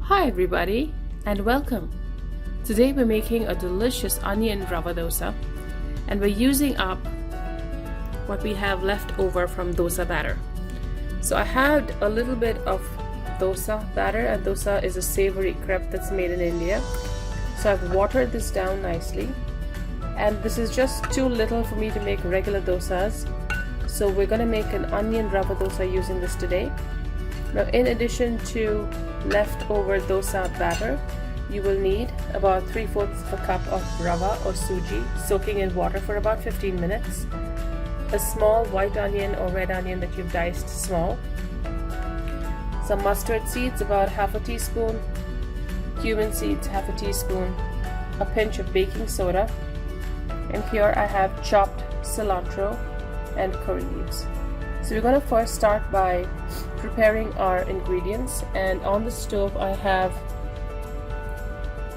Hi everybody and welcome. Today we're making a delicious onion rava dosa and we're using up what we have left over from dosa batter. So I had a little bit of dosa batter, and dosa is a savory crepe that's made in India. So I've watered this down nicely, and this is just too little for me to make regular dosas. So we're going to make an onion rava dosa using this today. Now, in addition to leftover dosa batter, you will need about 3/4 of a cup of rava or suji soaking in water for about 15 minutes, a small white onion or red onion that you've diced small, some mustard seeds about half a teaspoon, cumin seeds half a teaspoon, a pinch of baking soda, and here I have chopped cilantro and curry leaves. So we're going to first start by preparing our ingredients, and on the stove I have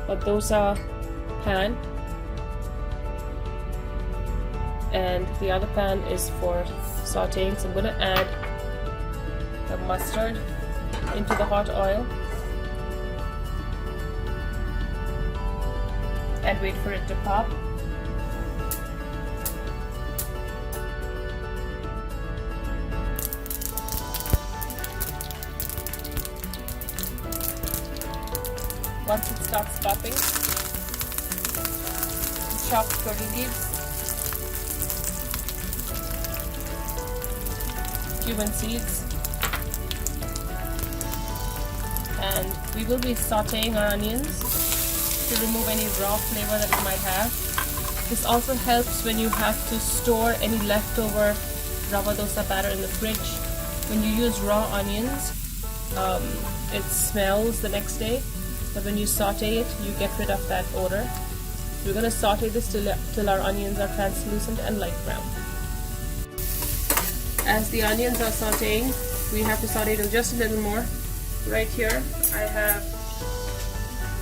a dosa pan, and the other pan is for sauteing. So I'm going to add the mustard into the hot oil and wait for it to pop. Once it starts popping, chopped curry leaves, cumin seeds, and we will be sauteing our onions to remove any raw flavor that it might have. This also helps when you have to store any leftover rava dosa batter in the fridge. When you use raw onions, it smells the next day. But when you saute it, you get rid of that odor. We're going to saute this till our onions are translucent and light brown. As the onions are sauteing, we have to saute them just a little more. Right here, I have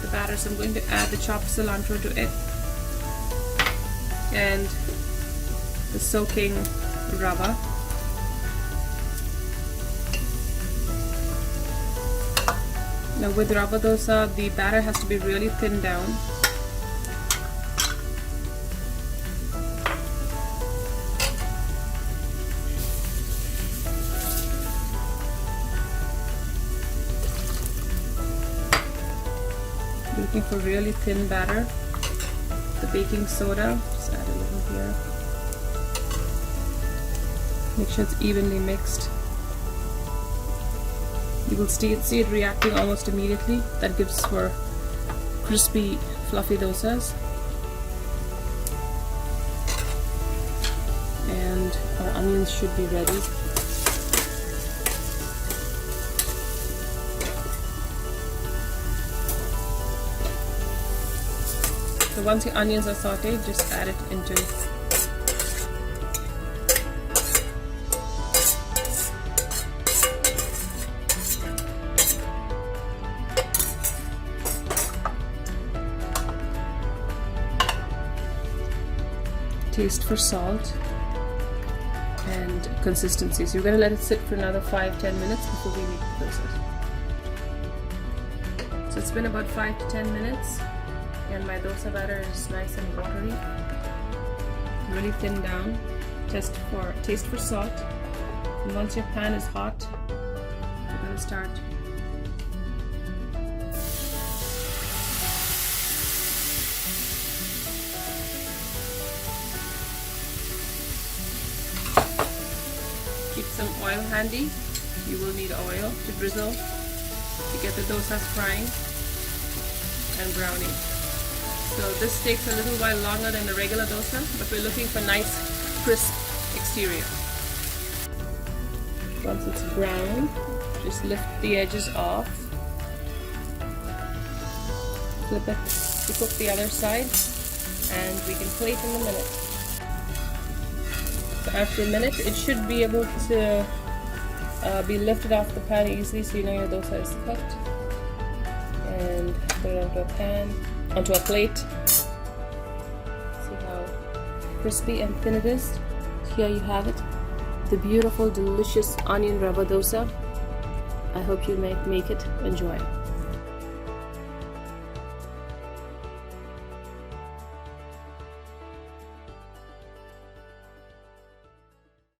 the batter, so I'm going to add the chopped cilantro to it and the soaking rava. Now with rava dosa, the batter has to be really thinned down. Looking for really thin batter. The baking soda, just add a little here. Make sure it's evenly mixed. You will see it reacting almost immediately. That gives for crispy, fluffy dosas. And our onions should be ready. So once the onions are sauteed, just add it into taste for salt and consistency. So you're going to let it sit for another 5-10 minutes before we make the dosas. So it's been about 5 to 10 minutes and my dosa batter is nice and watery, really thin down. Taste for salt, and once your pan is hot, you're going to start keep some oil handy. You will need oil to drizzle to get the dosas frying and browning. So this takes a little while longer than the regular dosa, but we're looking for nice crisp exterior. Once it's brown, just lift the edges off, flip it to cook the other side, and we can plate in a minute. So after a minute, it should be able to be lifted off the pan easily, so you know your dosa is cooked. And put it onto a plate. See how crispy and thin it is? Here you have it, the beautiful, delicious onion rava dosa. I hope you make it. Enjoy.